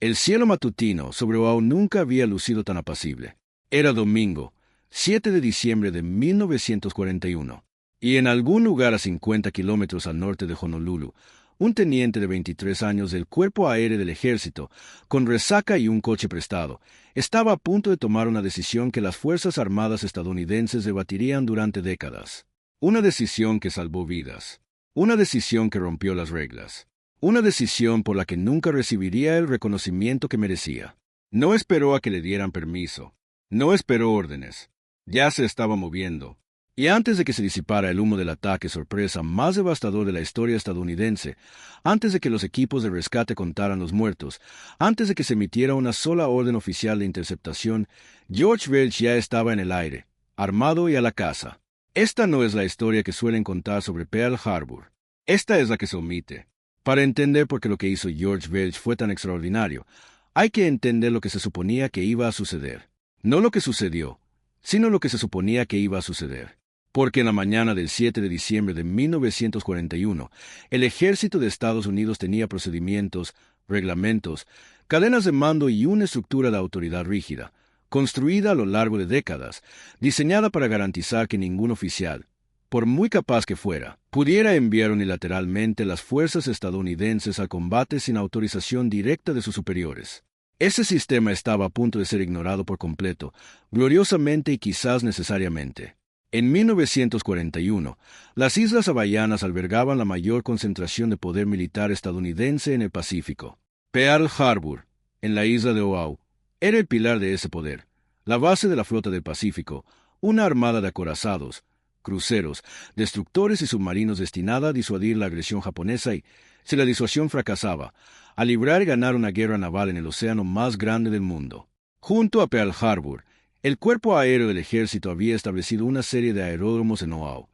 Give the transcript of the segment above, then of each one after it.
El cielo matutino sobre Oahu nunca había lucido tan apacible. Era domingo, 7 de diciembre de 1941, y en algún lugar a 50 kilómetros al norte de Honolulu, un teniente de 23 años del Cuerpo Aéreo del Ejército, con resaca y un coche prestado, estaba a punto de tomar una decisión que las Fuerzas Armadas estadounidenses debatirían durante décadas. Una decisión que salvó vidas. Una decisión que rompió las reglas. Una decisión por la que nunca recibiría el reconocimiento que merecía. No esperó a que le dieran permiso. No esperó órdenes. Ya se estaba moviendo. Y antes de que se disipara el humo del ataque sorpresa más devastador de la historia estadounidense, antes de que los equipos de rescate contaran los muertos, antes de que se emitiera una sola orden oficial de interceptación, George Welch ya estaba en el aire, armado y a la caza. Esta no es la historia que suelen contar sobre Pearl Harbor. Esta es la que se omite. Para entender por qué lo que hizo George Welch fue tan extraordinario, hay que entender lo que se suponía que iba a suceder. No lo que sucedió, sino lo que se suponía que iba a suceder. Porque en la mañana del 7 de diciembre de 1941, el ejército de Estados Unidos tenía procedimientos, reglamentos, cadenas de mando y una estructura de autoridad rígida, construida a lo largo de décadas, diseñada para garantizar que ningún oficial, por muy capaz que fuera, pudiera enviar unilateralmente las fuerzas estadounidenses al combate sin autorización directa de sus superiores. Ese sistema estaba a punto de ser ignorado por completo, gloriosamente y quizás necesariamente. En 1941, las Islas Hawaianas albergaban la mayor concentración de poder militar estadounidense en el Pacífico. Pearl Harbor, en la isla de Oahu, era el pilar de ese poder, la base de la flota del Pacífico, una armada de acorazados, cruceros, destructores y submarinos destinada a disuadir la agresión japonesa y, si la disuasión fracasaba, a librar y ganar una guerra naval en el océano más grande del mundo. Junto a Pearl Harbor, el Cuerpo Aéreo del Ejército había establecido una serie de aeródromos en Oahu,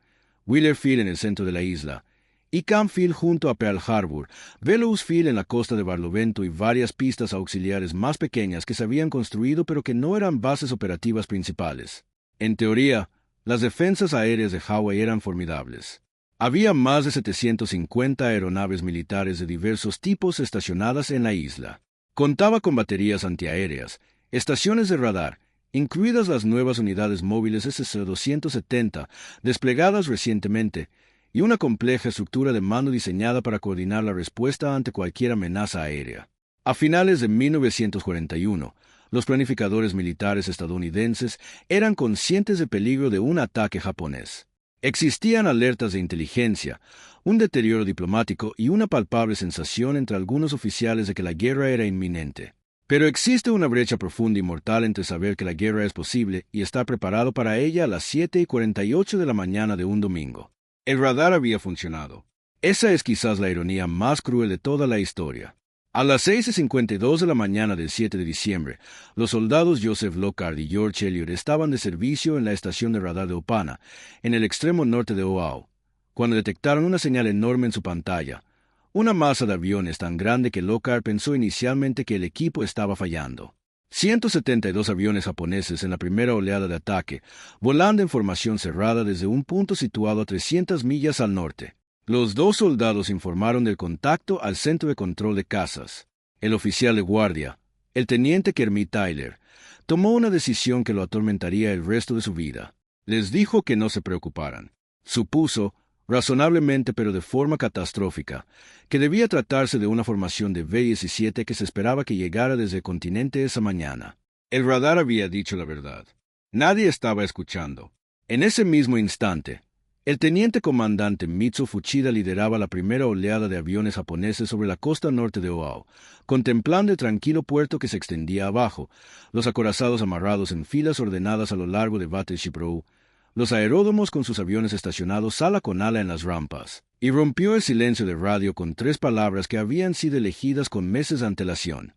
Wheeler Field en el centro de la isla, y Camp Field junto a Pearl Harbor, Bellows Field en la costa de Barlovento y varias pistas auxiliares más pequeñas que se habían construido pero que no eran bases operativas principales. En teoría, las defensas aéreas de Hawái eran formidables. Había más de 750 aeronaves militares de diversos tipos estacionadas en la isla. Contaba con baterías antiaéreas, estaciones de radar, incluidas las nuevas unidades móviles SC-270 desplegadas recientemente, y una compleja estructura de mando diseñada para coordinar la respuesta ante cualquier amenaza aérea. A finales de 1941, los planificadores militares estadounidenses eran conscientes del peligro de un ataque japonés. Existían alertas de inteligencia, un deterioro diplomático y una palpable sensación entre algunos oficiales de que la guerra era inminente. Pero existe una brecha profunda y mortal entre saber que la guerra es posible y estar preparado para ella a las 7:48 de la mañana de un domingo. El radar había funcionado. Esa es quizás la ironía más cruel de toda la historia. A las 6:52 de la mañana del 7 de diciembre, los soldados Joseph Lockhart y George Elliot estaban de servicio en la estación de radar de Opana, en el extremo norte de Oahu, cuando detectaron una señal enorme en su pantalla, una masa de aviones tan grande que Lockhart pensó inicialmente que el equipo estaba fallando. 172 aviones japoneses en la primera oleada de ataque, volando en formación cerrada desde un punto situado a 300 millas al norte. Los dos soldados informaron del contacto al centro de control de cazas. El oficial de guardia, el teniente Kermit Tyler, tomó una decisión que lo atormentaría el resto de su vida. Les dijo que no se preocuparan. Supuso, razonablemente pero de forma catastrófica, que debía tratarse de una formación de B-17 que se esperaba que llegara desde el continente esa mañana. El radar había dicho la verdad. Nadie estaba escuchando. En ese mismo instante, el teniente comandante Mitsu Fuchida lideraba la primera oleada de aviones japoneses sobre la costa norte de Oahu, contemplando el tranquilo puerto que se extendía abajo, los acorazados amarrados en filas ordenadas a lo largo de Battleship Row, los aeródromos con sus aviones estacionados ala con ala en las rampas, y rompió el silencio de radio con 3 palabras que habían sido elegidas con meses de antelación.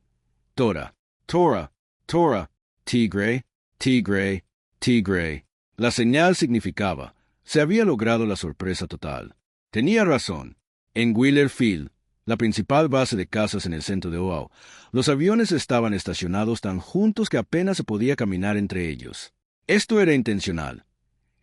Tora, Tora, Tora, Tigre, Tigre, Tigre. La señal significaba: se había logrado la sorpresa total. Tenía razón. En Wheeler Field, la principal base de cazas en el centro de Oahu, los aviones estaban estacionados tan juntos que apenas se podía caminar entre ellos. Esto era intencional.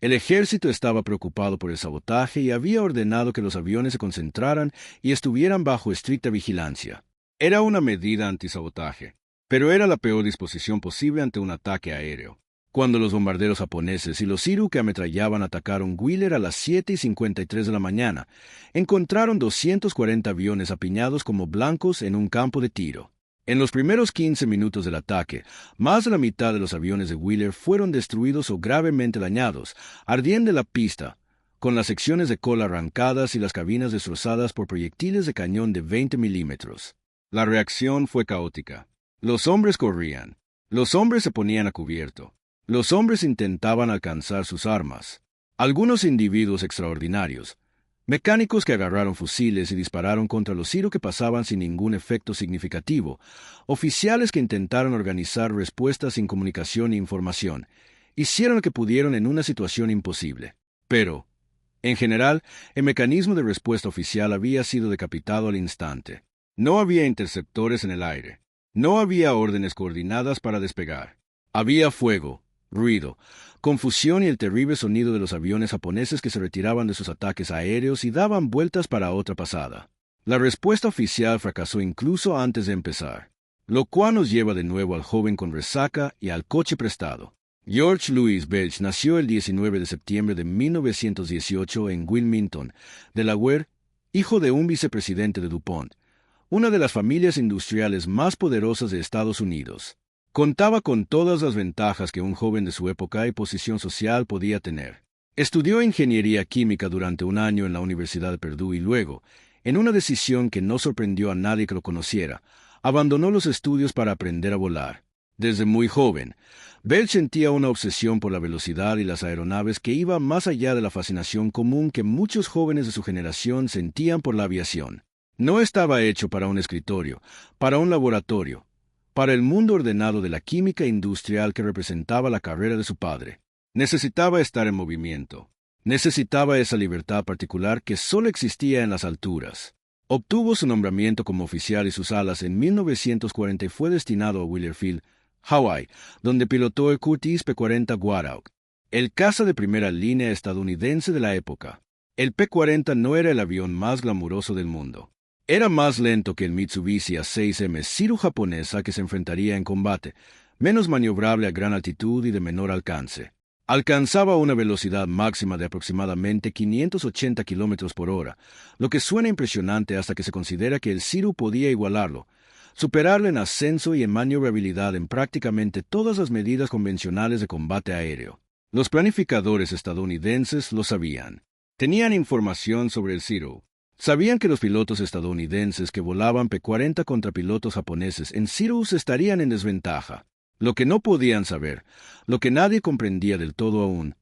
El ejército estaba preocupado por el sabotaje y había ordenado que los aviones se concentraran y estuvieran bajo estricta vigilancia. Era una medida antisabotaje, pero era la peor disposición posible ante un ataque aéreo. Cuando los bombarderos japoneses y los Siru que ametrallaban atacaron Wheeler a las 7:53 de la mañana, encontraron 240 aviones apiñados como blancos en un campo de tiro. En los primeros 15 minutos del ataque, más de la mitad de los aviones de Wheeler fueron destruidos o gravemente dañados, ardiendo la pista, con las secciones de cola arrancadas y las cabinas destrozadas por proyectiles de cañón de 20 milímetros. La reacción fue caótica. Los hombres corrían. Los hombres se ponían a cubierto. Los hombres intentaban alcanzar sus armas. Algunos individuos extraordinarios, mecánicos que agarraron fusiles y dispararon contra los Siru que pasaban sin ningún efecto significativo, oficiales que intentaron organizar respuestas sin comunicación e información, hicieron lo que pudieron en una situación imposible. Pero, en general, el mecanismo de respuesta oficial había sido decapitado al instante. No había interceptores en el aire. No había órdenes coordinadas para despegar. Había fuego, ruido, confusión y el terrible sonido de los aviones japoneses que se retiraban de sus ataques aéreos y daban vueltas para otra pasada. La respuesta oficial fracasó incluso antes de empezar, lo cual nos lleva de nuevo al joven con resaca y al coche prestado. George Louis Belch nació el 19 de septiembre de 1918 en Wilmington, Delaware, hijo de un vicepresidente de DuPont, una de las familias industriales más poderosas de Estados Unidos. Contaba con todas las ventajas que un joven de su época y posición social podía tener. Estudió ingeniería química durante un año en la Universidad de Purdue y luego, en una decisión que no sorprendió a nadie que lo conociera, abandonó los estudios para aprender a volar. Desde muy joven, Bell sentía una obsesión por la velocidad y las aeronaves que iba más allá de la fascinación común que muchos jóvenes de su generación sentían por la aviación. No estaba hecho para un escritorio, para un laboratorio, para el mundo ordenado de la química industrial que representaba la carrera de su padre. Necesitaba estar en movimiento. Necesitaba esa libertad particular que solo existía en las alturas. Obtuvo su nombramiento como oficial y sus alas en 1940 y fue destinado a Wheeler Field, Hawái, donde pilotó el Curtiss P-40 Warhawk, el caza de primera línea estadounidense de la época. El P-40 no era el avión más glamuroso del mundo. Era más lento que el Mitsubishi A6M Siru japonesa que se enfrentaría en combate, menos maniobrable a gran altitud y de menor alcance. Alcanzaba una velocidad máxima de aproximadamente 580 km por hora, lo que suena impresionante hasta que se considera que el Siru podía igualarlo, superarlo en ascenso y en maniobrabilidad en prácticamente todas las medidas convencionales de combate aéreo. Los planificadores estadounidenses lo sabían. Tenían información sobre el Siru. Sabían que los pilotos estadounidenses que volaban P-40 contra pilotos japoneses en Sirus estarían en desventaja. Lo que no podían saber, lo que nadie comprendía del todo aún,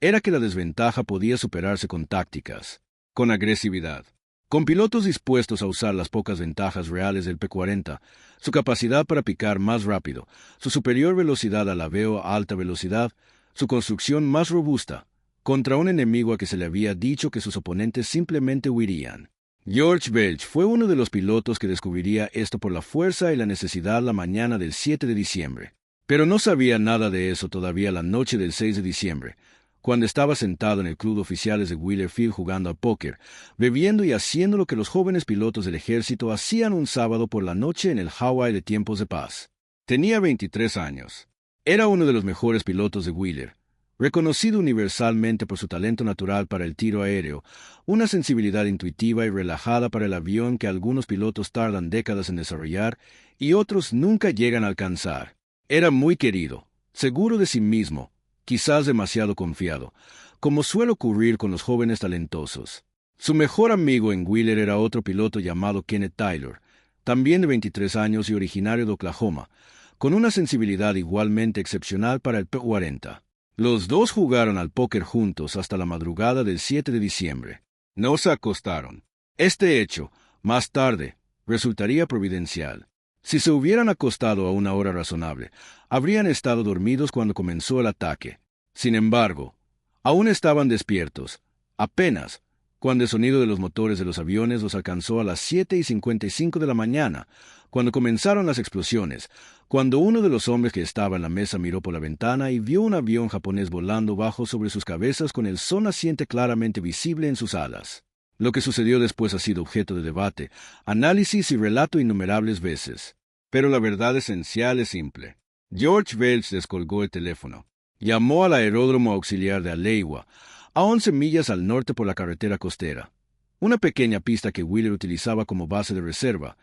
era que la desventaja podía superarse con tácticas, con agresividad, con pilotos dispuestos a usar las pocas ventajas reales del P-40, su capacidad para picar más rápido, su superior velocidad al aveo a alta velocidad, su construcción más robusta, contra un enemigo a que se le había dicho que sus oponentes simplemente huirían. George Belch fue uno de los pilotos que descubriría esto por la fuerza y la necesidad la mañana del 7 de diciembre. Pero no sabía nada de eso todavía la noche del 6 de diciembre, cuando estaba sentado en el club de oficiales de Wheeler Field jugando al póker, bebiendo y haciendo lo que los jóvenes pilotos del ejército hacían un sábado por la noche en el Hawái de tiempos de paz. Tenía 23 años. Era uno de los mejores pilotos de Wheeler, reconocido universalmente por su talento natural para el tiro aéreo, una sensibilidad intuitiva y relajada para el avión que algunos pilotos tardan décadas en desarrollar y otros nunca llegan a alcanzar. Era muy querido, seguro de sí mismo, quizás demasiado confiado, como suele ocurrir con los jóvenes talentosos. Su mejor amigo en Wheeler era otro piloto llamado Kenneth Taylor, también de 23 años y originario de Oklahoma, con una sensibilidad igualmente excepcional para el P-40. Los dos jugaron al póker juntos hasta la madrugada del 7 de diciembre. No se acostaron. Este hecho, más tarde, resultaría providencial. Si se hubieran acostado a una hora razonable, habrían estado dormidos cuando comenzó el ataque. Sin embargo, aún estaban despiertos, apenas, cuando el sonido de los motores de los aviones los alcanzó a las 7:55 de la mañana, cuando comenzaron las explosiones, cuando uno de los hombres que estaba en la mesa miró por la ventana y vio un avión japonés volando bajo sobre sus cabezas con el sol naciente claramente visible en sus alas. Lo que sucedió después ha sido objeto de debate, análisis y relato innumerables veces. Pero la verdad esencial es simple. George Welch descolgó el teléfono. Llamó al aeródromo auxiliar de Aleiwa, a 11 millas al norte por la carretera costera. Una pequeña pista que Wheeler utilizaba como base de reserva,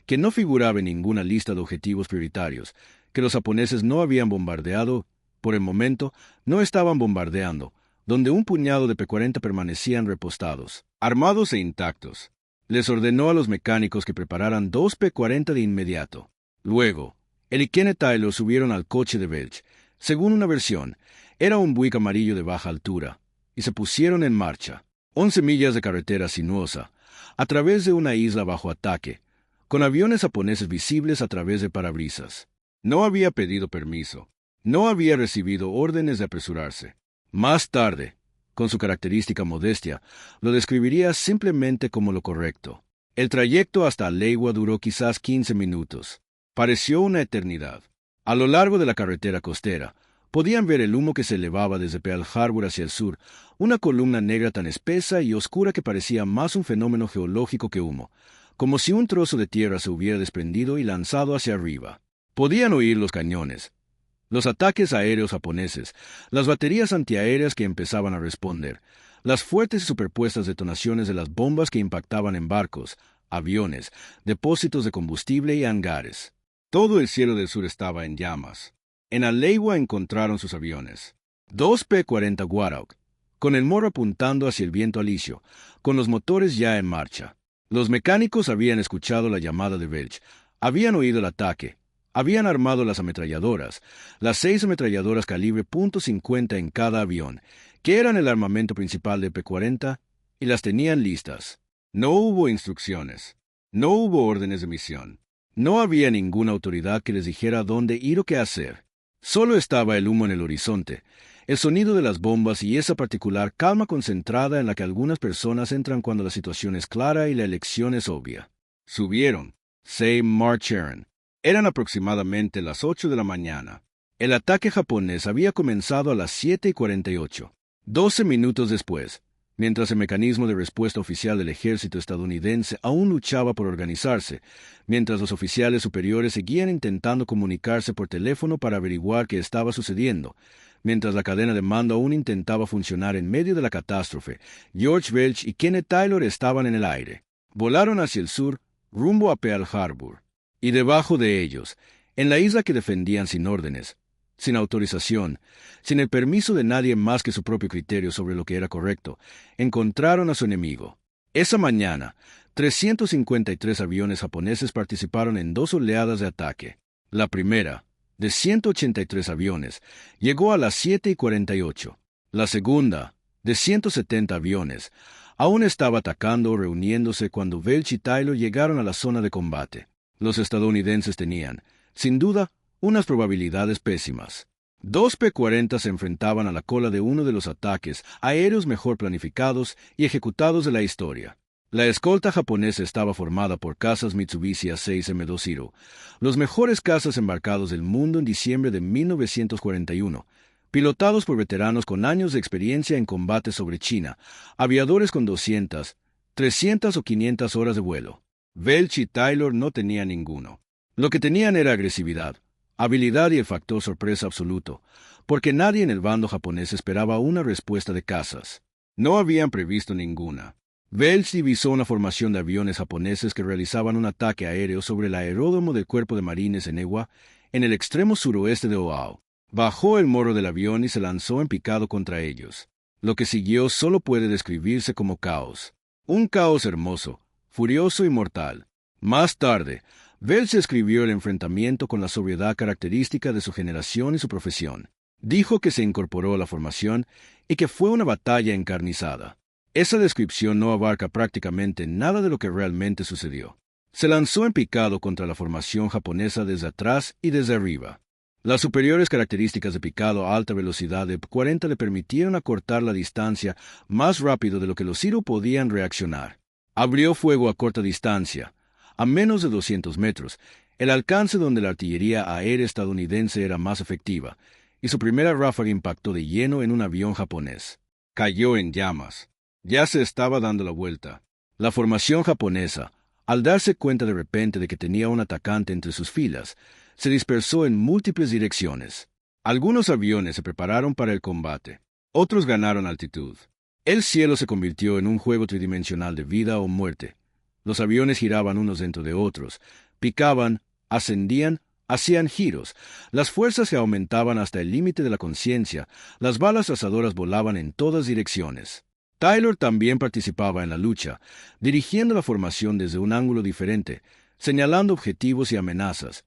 que no figuraba en ninguna lista de objetivos prioritarios, que los japoneses no habían bombardeado, por el momento, no estaban bombardeando, donde un puñado de P-40 permanecían repostados, armados e intactos. Les ordenó a los mecánicos que prepararan 2 P-40 de inmediato. Luego, él y Kenneth Taylor subieron al coche de Welch. Según una versión, era un Buick amarillo de baja altura, y se pusieron en marcha. 11 millas de carretera sinuosa, a través de una isla bajo ataque, con aviones japoneses visibles a través de parabrisas. No había pedido permiso. No había recibido órdenes de apresurarse. Más tarde, con su característica modestia, lo describiría simplemente como lo correcto. El trayecto hasta Aleiwa duró quizás 15 minutos. Pareció una eternidad. A lo largo de la carretera costera, podían ver el humo que se elevaba desde Pearl Harbor hacia el sur, una columna negra tan espesa y oscura que parecía más un fenómeno geológico que humo, como si un trozo de tierra se hubiera desprendido y lanzado hacia arriba. Podían oír los cañones, los ataques aéreos japoneses, las baterías antiaéreas que empezaban a responder, las fuertes y superpuestas detonaciones de las bombas que impactaban en barcos, aviones, depósitos de combustible y hangares. Todo el cielo del sur estaba en llamas. En Aleiwa encontraron sus aviones. 2 P-40 Warhawk, con el morro apuntando hacia el viento alisio, con los motores ya en marcha. Los mecánicos habían escuchado la llamada de Welch, habían oído el ataque, habían armado las ametralladoras, las 6 ametralladoras calibre .50 en cada avión, que eran el armamento principal de P-40, y las tenían listas. No hubo instrucciones, no hubo órdenes de misión. No había ninguna autoridad que les dijera dónde ir o qué hacer. Solo estaba el humo en el horizonte, el sonido de las bombas y esa particular calma concentrada en la que algunas personas entran cuando la situación es clara y la elección es obvia. Subieron. Say March Aaron. Eran aproximadamente las 8 de la mañana. El ataque japonés había comenzado a las 7:48. 12 minutos después, mientras el mecanismo de respuesta oficial del ejército estadounidense aún luchaba por organizarse, mientras los oficiales superiores seguían intentando comunicarse por teléfono para averiguar qué estaba sucediendo, mientras la cadena de mando aún intentaba funcionar en medio de la catástrofe, George Welch y Kenneth Taylor estaban en el aire. Volaron hacia el sur, rumbo a Pearl Harbor. Y debajo de ellos, en la isla que defendían sin órdenes, sin autorización, sin el permiso de nadie más que su propio criterio sobre lo que era correcto, encontraron a su enemigo. Esa mañana, 353 aviones japoneses participaron en 2 oleadas de ataque. La primera, de 183 aviones, llegó a las 7:48. La segunda, de 170 aviones, aún estaba atacando o reuniéndose cuando Welch y Taylor llegaron a la zona de combate. Los estadounidenses tenían, sin duda, unas probabilidades pésimas. 2 P-40 se enfrentaban a la cola de uno de los ataques aéreos mejor planificados y ejecutados de la historia. La escolta japonesa estaba formada por cazas Mitsubishi A6M20, los mejores cazas embarcados del mundo en diciembre de 1941, pilotados por veteranos con años de experiencia en combate sobre China, aviadores con 200, 300 o 500 horas de vuelo. Welch y Taylor no tenían ninguno. Lo que tenían era agresividad, habilidad y el factor sorpresa absoluto, porque nadie en el bando japonés esperaba una respuesta de cazas. No habían previsto ninguna. Welch divisó una formación de aviones japoneses que realizaban un ataque aéreo sobre el aeródromo del Cuerpo de Marines en Ewa, en el extremo suroeste de Oahu. Bajó el morro del avión y se lanzó en picado contra ellos. Lo que siguió solo puede describirse como caos. Un caos hermoso, furioso y mortal. Más tarde, Welch escribió el enfrentamiento con la sobriedad característica de su generación y su profesión. Dijo que se incorporó a la formación y que fue una batalla encarnizada. Esa descripción no abarca prácticamente nada de lo que realmente sucedió. Se lanzó en picado contra la formación japonesa desde atrás y desde arriba. Las superiores características de picado a alta velocidad de P-40 le permitieron acortar la distancia más rápido de lo que los Zero podían reaccionar. Abrió fuego a corta distancia, a menos de 200 metros, el alcance donde la artillería aérea estadounidense era más efectiva, y su primera ráfaga impactó de lleno en un avión japonés. Cayó en llamas. Ya se estaba dando la vuelta. La formación japonesa, al darse cuenta de repente de que tenía un atacante entre sus filas, se dispersó en múltiples direcciones. Algunos aviones se prepararon para el combate. Otros ganaron altitud. El cielo se convirtió en un juego tridimensional de vida o muerte. Los aviones giraban unos dentro de otros, picaban, ascendían, hacían giros, las fuerzas se aumentaban hasta el límite de la conciencia, las balas asadoras volaban en todas direcciones. Taylor también participaba en la lucha, dirigiendo la formación desde un ángulo diferente, señalando objetivos y amenazas.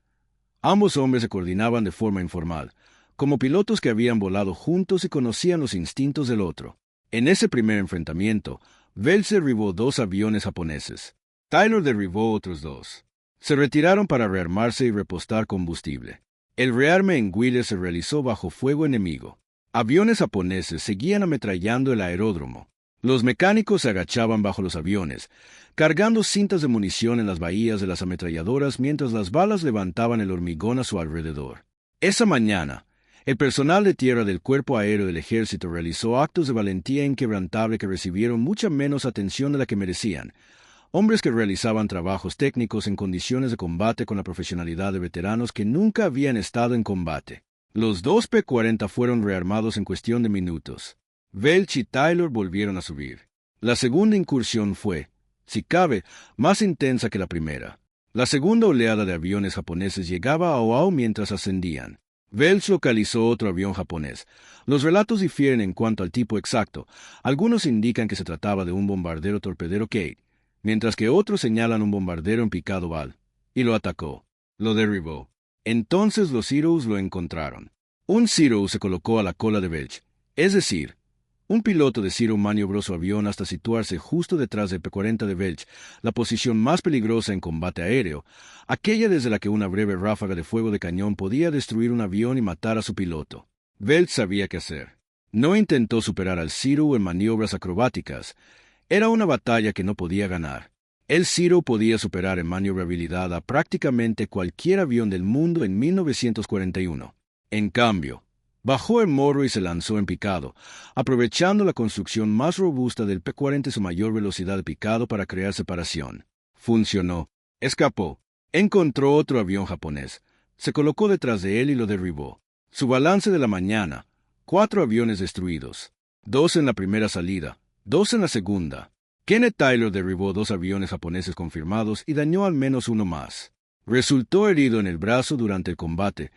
Ambos hombres se coordinaban de forma informal, como pilotos que habían volado juntos y conocían los instintos del otro. En ese primer enfrentamiento, Welch derribó 2 aviones japoneses. Taylor derribó otros 2. Se retiraron para rearmarse y repostar combustible. El rearme en Wheeler se realizó bajo fuego enemigo. Aviones japoneses seguían ametrallando el aeródromo. Los mecánicos se agachaban bajo los aviones, cargando cintas de munición en las bahías de las ametralladoras mientras las balas levantaban el hormigón a su alrededor. Esa mañana, el personal de tierra del Cuerpo Aéreo del Ejército realizó actos de valentía inquebrantable que recibieron mucha menos atención de la que merecían. Hombres que realizaban trabajos técnicos en condiciones de combate con la profesionalidad de veteranos que nunca habían estado en combate. Los 2 P-40 fueron rearmados en cuestión de minutos. Welch y Taylor volvieron a subir. La segunda incursión fue, si cabe, más intensa que la primera. La segunda oleada de aviones japoneses llegaba a Oahu mientras ascendían. Welch localizó otro avión japonés. Los relatos difieren en cuanto al tipo exacto. Algunos indican que se trataba de un bombardero torpedero Kate, mientras que otros señalan un bombardero en picado Val, y lo atacó. Lo derribó. Entonces los Zeros lo encontraron. Un Zero se colocó a la cola de Welch, es decir, un piloto de Zero maniobró su avión hasta situarse justo detrás del P-40 de Welch, la posición más peligrosa en combate aéreo, aquella desde la que una breve ráfaga de fuego de cañón podía destruir un avión y matar a su piloto. Welch sabía qué hacer. No intentó superar al Zero en maniobras acrobáticas. Era una batalla que no podía ganar. El Zero podía superar en maniobrabilidad a prácticamente cualquier avión del mundo en 1941. En cambio, bajó el morro y se lanzó en picado, aprovechando la construcción más robusta del P-40 y su mayor velocidad de picado para crear separación. Funcionó. Escapó. Encontró otro avión japonés. Se colocó detrás de él y lo derribó. Su balance de la mañana: 4 aviones destruidos. 2 en la primera salida, 2 en la segunda. Kenneth Taylor derribó 2 aviones japoneses confirmados y dañó al menos uno más. Resultó herido en el brazo durante el combate,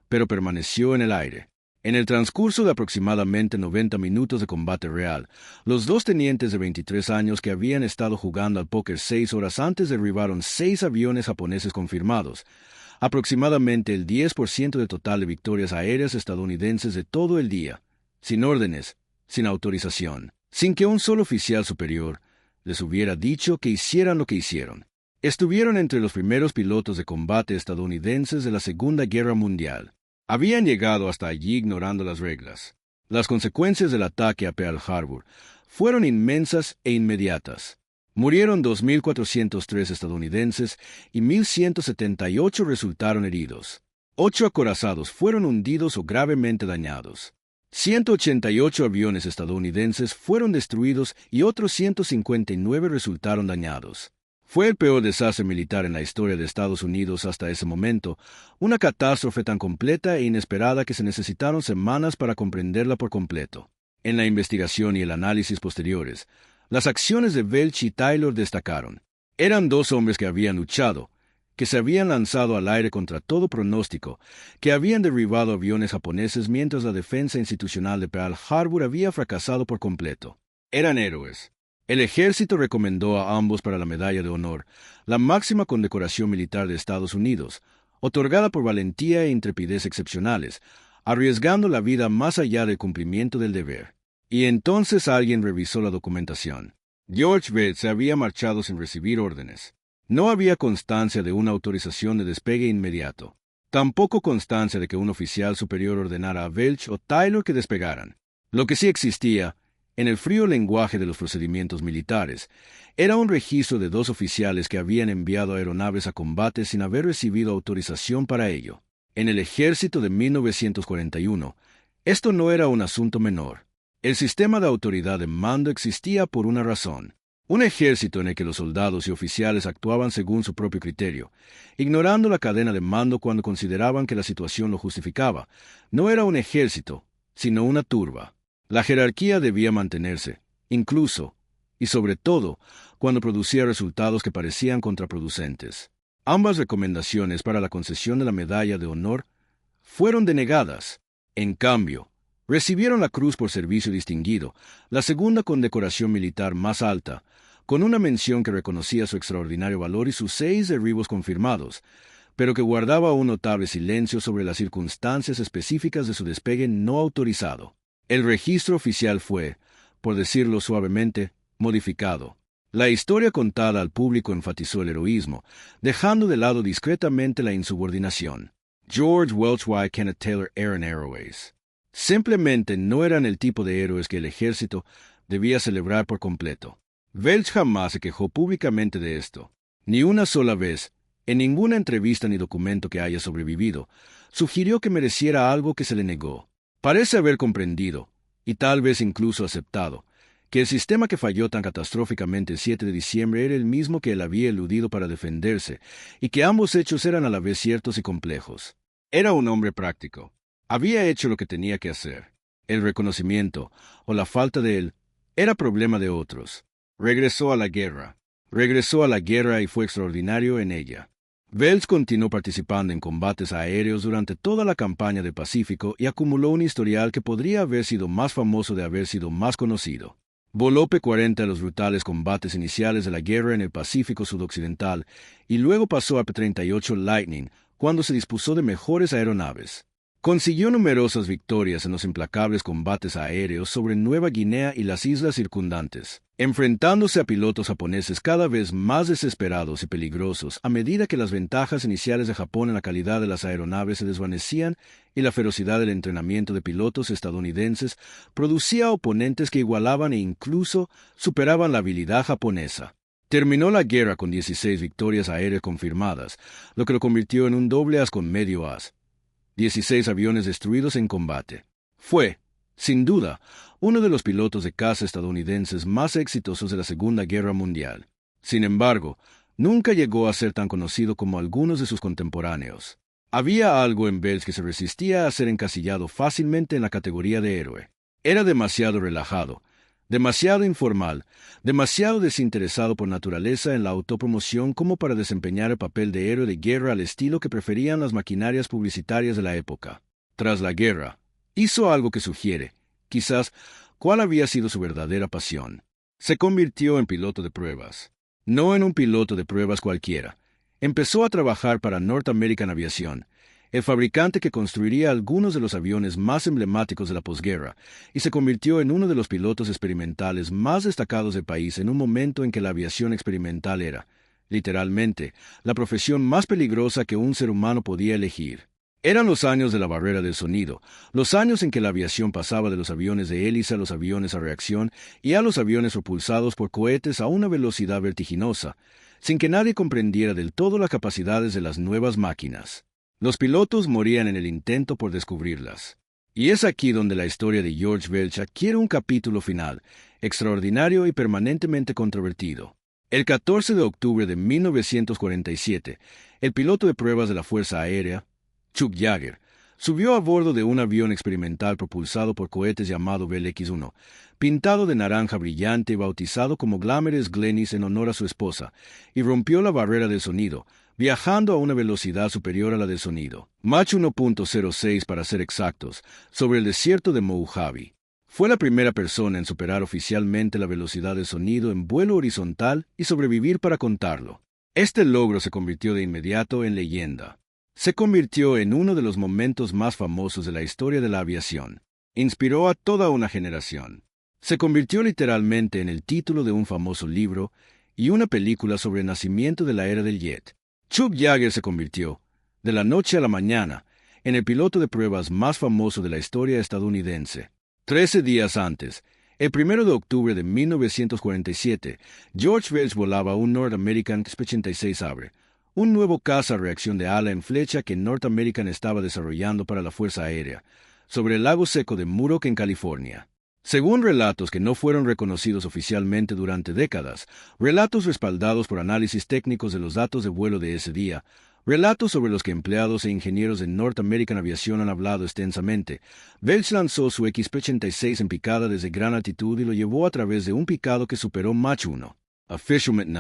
pero permaneció en el aire. En el transcurso de aproximadamente 90 minutos de combate real, los 2 tenientes de 23 años que habían estado jugando al póker 6 horas antes derribaron 6 aviones japoneses confirmados, aproximadamente el 10% del total de victorias aéreas estadounidenses de todo el día, sin órdenes, sin autorización, sin que un solo oficial superior les hubiera dicho que hicieran lo que hicieron. Estuvieron entre los primeros pilotos de combate estadounidenses de la Segunda Guerra Mundial. Habían llegado hasta allí ignorando las reglas. Las consecuencias del ataque a Pearl Harbor fueron inmensas e inmediatas. Murieron 2.403 estadounidenses y 1.178 resultaron heridos. 8 acorazados fueron hundidos o gravemente dañados. 188 aviones estadounidenses fueron destruidos y otros 159 resultaron dañados. Fue el peor desastre militar en la historia de Estados Unidos hasta ese momento, una catástrofe tan completa e inesperada que se necesitaron semanas para comprenderla por completo. En la investigación y el análisis posteriores, las acciones de Welch y Taylor destacaron. Eran 2 hombres que habían luchado, que se habían lanzado al aire contra todo pronóstico, que habían derribado aviones japoneses mientras la defensa institucional de Pearl Harbor había fracasado por completo. Eran héroes. El ejército recomendó a ambos para la Medalla de Honor, la máxima condecoración militar de Estados Unidos, otorgada por valentía e intrepidez excepcionales, arriesgando la vida más allá del cumplimiento del deber. Y entonces alguien revisó la documentación. George Welch se había marchado sin recibir órdenes. No había constancia de una autorización de despegue inmediato. Tampoco constancia de que un oficial superior ordenara a Welch o Taylor que despegaran. Lo que sí existía, en el frío lenguaje de los procedimientos militares, era un registro de 2 oficiales que habían enviado aeronaves a combate sin haber recibido autorización para ello. En el ejército de 1941, esto no era un asunto menor. El sistema de autoridad de mando existía por una razón. Un ejército en el que los soldados y oficiales actuaban según su propio criterio, ignorando la cadena de mando cuando consideraban que la situación lo justificaba. No era un ejército, sino una turba. La jerarquía debía mantenerse, incluso, y sobre todo, cuando producía resultados que parecían contraproducentes. Ambas recomendaciones para la concesión de la medalla de honor fueron denegadas. En cambio, recibieron la Cruz por Servicio Distinguido, la segunda condecoración militar más alta, con una mención que reconocía su extraordinario valor y sus 6 derribos confirmados, pero que guardaba un notable silencio sobre las circunstancias específicas de su despegue no autorizado. El registro oficial fue, por decirlo suavemente, modificado. La historia contada al público enfatizó el heroísmo, dejando de lado discretamente la insubordinación. George Welch White, Kenneth Taylor eran héroes. Simplemente no eran el tipo de héroes que el ejército debía celebrar por completo. Welch jamás se quejó públicamente de esto. Ni una sola vez, en ninguna entrevista ni documento que haya sobrevivido, sugirió que mereciera algo que se le negó. Parece haber comprendido, y tal vez incluso aceptado, que el sistema que falló tan catastróficamente el 7 de diciembre era el mismo que él había eludido para defenderse, y que ambos hechos eran a la vez ciertos y complejos. Era un hombre práctico. Había hecho lo que tenía que hacer. El reconocimiento, o la falta de él, era problema de otros. Regresó a la guerra. Regresó a la guerra y fue extraordinario en ella. Welch continuó participando en combates aéreos durante toda la campaña del Pacífico y acumuló un historial que podría haber sido más famoso de haber sido más conocido. Voló P-40 en los brutales combates iniciales de la guerra en el Pacífico Sudoccidental y luego pasó a P-38 Lightning cuando se dispuso de mejores aeronaves. Consiguió numerosas victorias en los implacables combates aéreos sobre Nueva Guinea y las islas circundantes, enfrentándose a pilotos japoneses cada vez más desesperados y peligrosos a medida que las ventajas iniciales de Japón en la calidad de las aeronaves se desvanecían y la ferocidad del entrenamiento de pilotos estadounidenses producía oponentes que igualaban e incluso superaban la habilidad japonesa. Terminó la guerra con 16 victorias aéreas confirmadas, lo que lo convirtió en un doble as con medio as. 16 aviones destruidos en combate. Fue, sin duda, uno de los pilotos de caza estadounidenses más exitosos de la Segunda Guerra Mundial. Sin embargo, nunca llegó a ser tan conocido como algunos de sus contemporáneos. Había algo en Welch que se resistía a ser encasillado fácilmente en la categoría de héroe. Era demasiado relajado, demasiado informal, demasiado desinteresado por naturaleza en la autopromoción como para desempeñar el papel de héroe de guerra al estilo que preferían las maquinarias publicitarias de la época. Tras la guerra, hizo algo que sugiere, quizás, cuál había sido su verdadera pasión. Se convirtió en piloto de pruebas. No en un piloto de pruebas cualquiera. Empezó a trabajar para North American Aviation, el fabricante que construiría algunos de los aviones más emblemáticos de la posguerra, y se convirtió en uno de los pilotos experimentales más destacados del país en un momento en que la aviación experimental era, literalmente, la profesión más peligrosa que un ser humano podía elegir. Eran los años de la barrera del sonido, los años en que la aviación pasaba de los aviones de hélice a los aviones a reacción y a los aviones propulsados por cohetes a una velocidad vertiginosa, sin que nadie comprendiera del todo las capacidades de las nuevas máquinas. Los pilotos morían en el intento por descubrirlas. Y es aquí donde la historia de George Welch adquiere un capítulo final, extraordinario y permanentemente controvertido. El 14 de octubre de 1947, el piloto de pruebas de la Fuerza Aérea, Chuck Yeager, subió a bordo de un avión experimental propulsado por cohetes llamado Bell X-1, pintado de naranja brillante y bautizado como Glamorous Glennis en honor a su esposa, y rompió la barrera del sonido, viajando a una velocidad superior a la del sonido, Mach 1.06 para ser exactos, sobre el desierto de Mojave. Fue la primera persona en superar oficialmente la velocidad del sonido en vuelo horizontal y sobrevivir para contarlo. Este logro se convirtió de inmediato en leyenda. Se convirtió en uno de los momentos más famosos de la historia de la aviación. Inspiró a toda una generación. Se convirtió literalmente en el título de un famoso libro y una película sobre el nacimiento de la era del jet. Chuck Yeager se convirtió, de la noche a la mañana, en el piloto de pruebas más famoso de la historia estadounidense. 13 días antes, el 1 de octubre de 1947, George Welch volaba un North American P-86 Abre, un nuevo caza a reacción de ala en flecha que North American estaba desarrollando para la Fuerza Aérea, sobre el lago seco de Muroc en California. Según relatos que no fueron reconocidos oficialmente durante décadas, relatos respaldados por análisis técnicos de los datos de vuelo de ese día, relatos sobre los que empleados e ingenieros de North American Aviation han hablado extensamente, Welch lanzó su XP-86 en picada desde gran altitud y lo llevó a través de un picado que superó Mach 1. Officialmente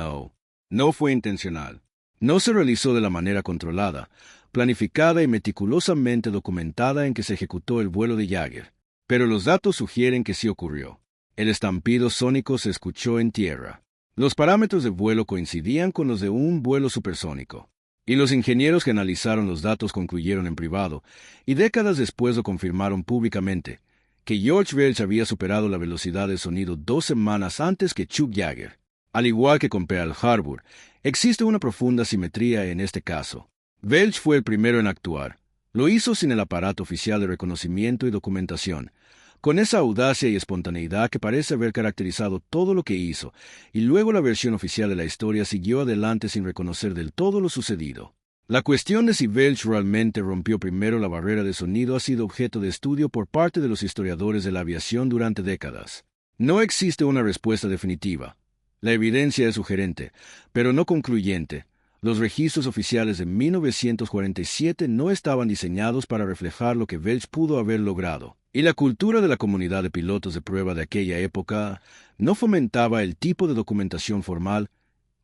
no fue intencional. No se realizó de la manera controlada, planificada y meticulosamente documentada en que se ejecutó el vuelo de Jagger. Pero los datos sugieren que sí ocurrió. El estampido sónico se escuchó en tierra. Los parámetros de vuelo coincidían con los de un vuelo supersónico. Y los ingenieros que analizaron los datos concluyeron en privado, y décadas después lo confirmaron públicamente, que George Welch había superado la velocidad del sonido 2 semanas antes que Chuck Yeager. Al igual que con Pearl Harbor, existe una profunda simetría en este caso. Welch fue el primero en actuar. Lo hizo sin el aparato oficial de reconocimiento y documentación, con esa audacia y espontaneidad que parece haber caracterizado todo lo que hizo, y luego la versión oficial de la historia siguió adelante sin reconocer del todo lo sucedido. La cuestión de si Welch realmente rompió primero la barrera de sonido ha sido objeto de estudio por parte de los historiadores de la aviación durante décadas. No existe una respuesta definitiva. La evidencia es sugerente, pero no concluyente. Los registros oficiales de 1947 no estaban diseñados para reflejar lo que Welch pudo haber logrado, y la cultura de la comunidad de pilotos de prueba de aquella época no fomentaba el tipo de documentación formal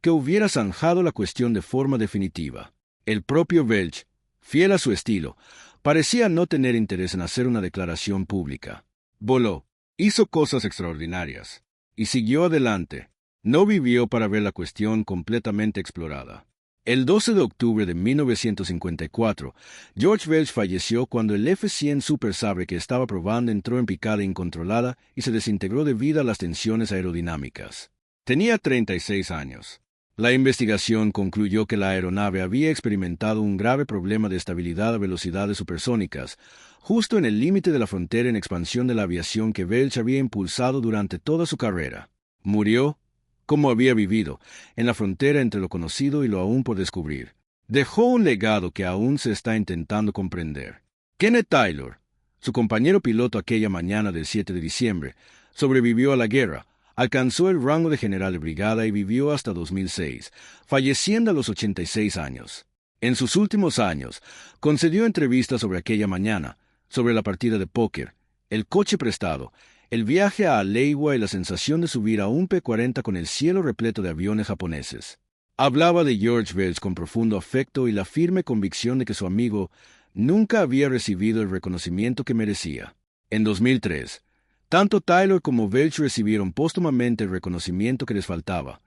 que hubiera zanjado la cuestión de forma definitiva. El propio Welch, fiel a su estilo, parecía no tener interés en hacer una declaración pública. Voló, hizo cosas extraordinarias, y siguió adelante. No vivió para ver la cuestión completamente explorada. El 12 de octubre de 1954, George Welch falleció cuando el F-100 Super Sabre que estaba probando entró en picada incontrolada y se desintegró debido a las tensiones aerodinámicas. Tenía 36 años. La investigación concluyó que la aeronave había experimentado un grave problema de estabilidad a velocidades supersónicas, justo en el límite de la frontera en expansión de la aviación que Welch había impulsado durante toda su carrera. Murió, como había vivido, en la frontera entre lo conocido y lo aún por descubrir. Dejó un legado que aún se está intentando comprender. Kenneth Taylor, su compañero piloto aquella mañana del 7 de diciembre, sobrevivió a la guerra, alcanzó el rango de general de brigada y vivió hasta 2006, falleciendo a los 86 años. En sus últimos años, concedió entrevistas sobre aquella mañana, sobre la partida de póker, el coche prestado, el viaje a Aleiwa y la sensación de subir a un P-40 con el cielo repleto de aviones japoneses. Hablaba de George Welch con profundo afecto y la firme convicción de que su amigo nunca había recibido el reconocimiento que merecía. En 2003, tanto Taylor como Welch recibieron póstumamente el reconocimiento que les faltaba,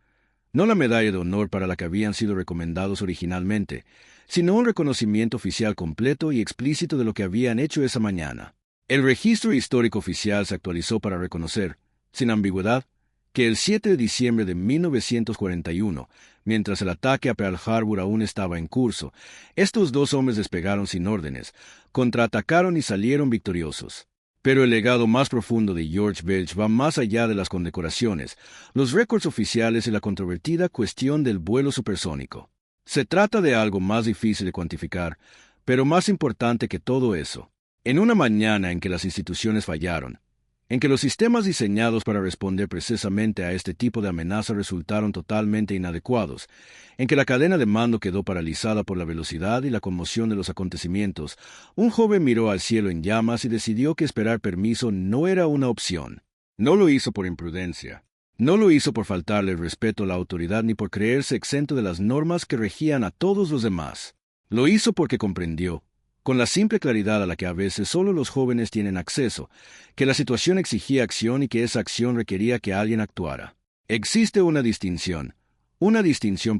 no la medalla de honor para la que habían sido recomendados originalmente, sino un reconocimiento oficial completo y explícito de lo que habían hecho esa mañana. El registro histórico oficial se actualizó para reconocer, sin ambigüedad, que el 7 de diciembre de 1941, mientras el ataque a Pearl Harbor aún estaba en curso, estos dos hombres despegaron sin órdenes, contraatacaron y salieron victoriosos. Pero el legado más profundo de George Welch va más allá de las condecoraciones, los récords oficiales y la controvertida cuestión del vuelo supersónico. Se trata de algo más difícil de cuantificar, pero más importante que todo eso. En una mañana en que las instituciones fallaron, en que los sistemas diseñados para responder precisamente a este tipo de amenaza resultaron totalmente inadecuados, en que la cadena de mando quedó paralizada por la velocidad y la conmoción de los acontecimientos, un joven miró al cielo en llamas y decidió que esperar permiso no era una opción. No lo hizo por imprudencia. No lo hizo por faltarle el respeto a la autoridad ni por creerse exento de las normas que regían a todos los demás. Lo hizo porque comprendió, con la simple claridad a la que a veces solo los jóvenes tienen acceso, que la situación exigía acción y que esa acción requería que alguien actuara. Existe una distinción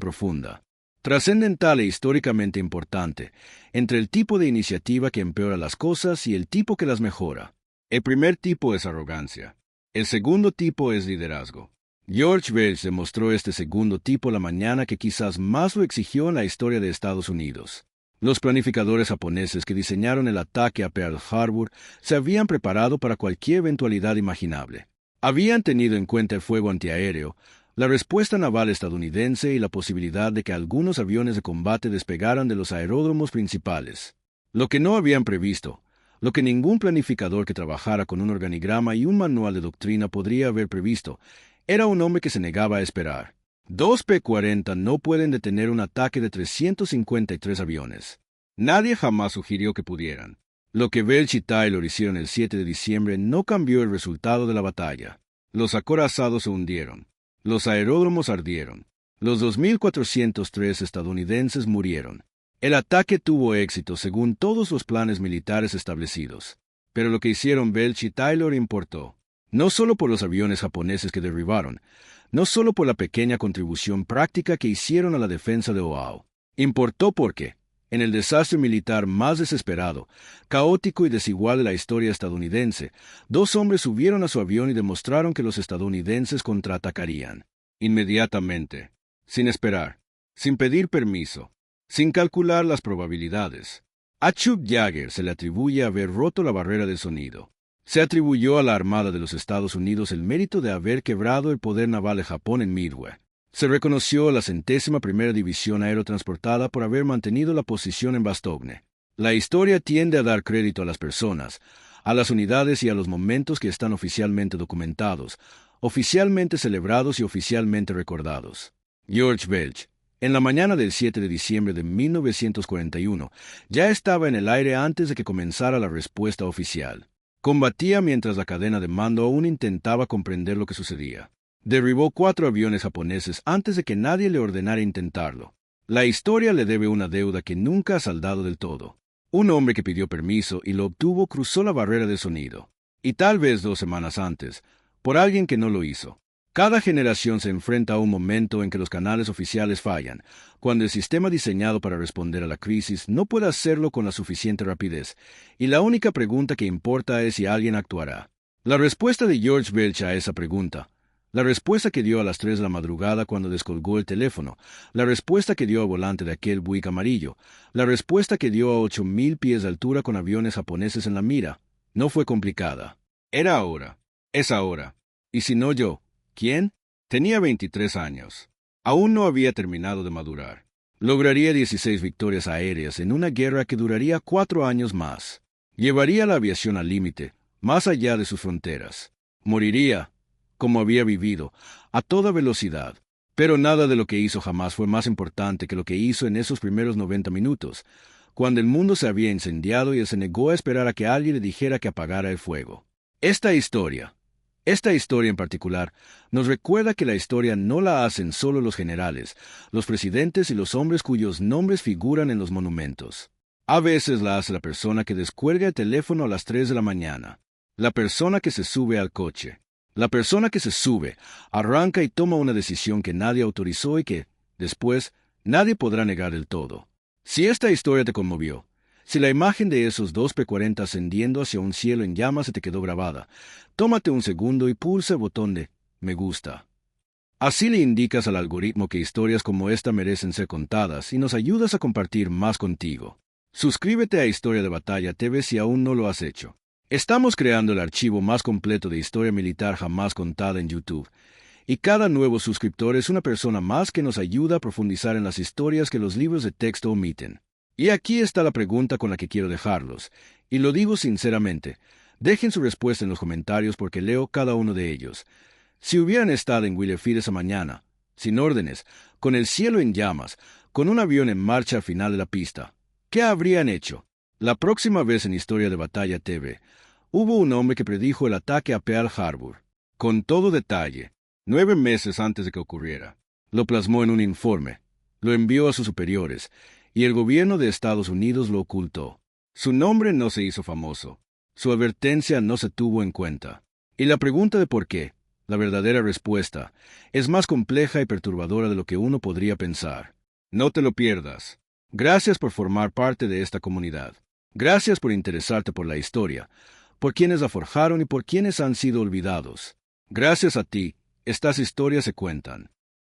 profunda, trascendental e históricamente importante, entre el tipo de iniciativa que empeora las cosas y el tipo que las mejora. El primer tipo es arrogancia. El segundo tipo es liderazgo. George Welch demostró este segundo tipo la mañana que quizás más lo exigió en la historia de Estados Unidos. Los planificadores japoneses que diseñaron el ataque a Pearl Harbor se habían preparado para cualquier eventualidad imaginable. Habían tenido en cuenta el fuego antiaéreo, la respuesta naval estadounidense y la posibilidad de que algunos aviones de combate despegaran de los aeródromos principales. Lo que no habían previsto, lo que ningún planificador que trabajara con un organigrama y un manual de doctrina podría haber previsto. Era un hombre que se negaba a esperar. Dos P-40 no pueden detener un ataque de 353 aviones. Nadie jamás sugirió que pudieran. Lo que Welch y Taylor hicieron el 7 de diciembre no cambió el resultado de la batalla. Los acorazados se hundieron. Los aeródromos ardieron. Los 2.403 estadounidenses murieron. El ataque tuvo éxito según todos los planes militares establecidos. Pero lo que hicieron Welch y Taylor importó. No solo por los aviones japoneses que derribaron, no solo por la pequeña contribución práctica que hicieron a la defensa de Oahu. Importó porque, en el desastre militar más desesperado, caótico y desigual de la historia estadounidense, dos hombres subieron a su avión y demostraron que los estadounidenses contraatacarían. Inmediatamente. Sin esperar. Sin pedir permiso. Sin calcular las probabilidades. A Chuck Yeager se le atribuye haber roto la barrera del sonido. Se atribuyó a la Armada de los Estados Unidos el mérito de haber quebrado el poder naval de Japón en Midway. Se reconoció a la 101ª División Aerotransportada por haber mantenido la posición en Bastogne. La historia tiende a dar crédito a las personas, a las unidades y a los momentos que están oficialmente documentados, oficialmente celebrados y oficialmente recordados. George Welch, en la mañana del 7 de diciembre de 1941, ya estaba en el aire antes de que comenzara la respuesta oficial. Combatía mientras la cadena de mando aún intentaba comprender lo que sucedía. Derribó 4 aviones japoneses antes de que nadie le ordenara intentarlo. La historia le debe una deuda que nunca ha saldado del todo. Un hombre que pidió permiso y lo obtuvo cruzó la barrera de sonido. Y tal vez 2 semanas antes, por alguien que no lo hizo. Cada generación se enfrenta a un momento en que los canales oficiales fallan, cuando el sistema diseñado para responder a la crisis no puede hacerlo con la suficiente rapidez, y la única pregunta que importa es si alguien actuará. La respuesta de George Welch a esa pregunta, la respuesta que dio a las 3 de la madrugada cuando descolgó el teléfono, la respuesta que dio al volante de aquel Buick amarillo, la respuesta que dio a 8.000 pies de altura con aviones japoneses en la mira, no fue complicada. Era ahora. Es ahora. Y si no yo, ¿quién? Tenía 23 años. Aún no había terminado de madurar. Lograría 16 victorias aéreas en una guerra que duraría 4 años más. Llevaría la aviación al límite, más allá de sus fronteras. Moriría, como había vivido, a toda velocidad. Pero nada de lo que hizo jamás fue más importante que lo que hizo en esos primeros 90 minutos, cuando el mundo se había incendiado y él se negó a esperar a que alguien le dijera que apagara el fuego. Esta historia en particular, nos recuerda que la historia no la hacen solo los generales, los presidentes y los hombres cuyos nombres figuran en los monumentos. A veces la hace la persona que descuelga el teléfono a las 3 de la mañana, la persona que se sube al coche, la persona que se sube, arranca y toma una decisión que nadie autorizó y que, después, nadie podrá negar del todo. Si esta historia te conmovió, si la imagen de esos 2 P-40 ascendiendo hacia un cielo en llamas se te quedó grabada, tómate un segundo y pulsa el botón de me gusta. Así le indicas al algoritmo que historias como esta merecen ser contadas y nos ayudas a compartir más contigo. Suscríbete a Historia de Batalla TV si aún no lo has hecho. Estamos creando el archivo más completo de historia militar jamás contada en YouTube, y cada nuevo suscriptor es una persona más que nos ayuda a profundizar en las historias que los libros de texto omiten. Y aquí está la pregunta con la que quiero dejarlos, y lo digo sinceramente. Dejen su respuesta en los comentarios porque leo cada uno de ellos. Si hubieran estado en Willefield esa mañana, sin órdenes, con el cielo en llamas, con un avión en marcha al final de la pista, ¿qué habrían hecho? La próxima vez en Historia de Batalla TV, hubo un hombre que predijo el ataque a Pearl Harbor, con todo detalle, 9 meses antes de que ocurriera. Lo plasmó en un informe, lo envió a sus superiores, y el gobierno de Estados Unidos lo ocultó. Su nombre no se hizo famoso. Su advertencia no se tuvo en cuenta. Y la pregunta de por qué, la verdadera respuesta, es más compleja y perturbadora de lo que uno podría pensar. No te lo pierdas. Gracias por formar parte de esta comunidad. Gracias por interesarte por la historia, por quienes la forjaron y por quienes han sido olvidados. Gracias a ti, estas historias se cuentan.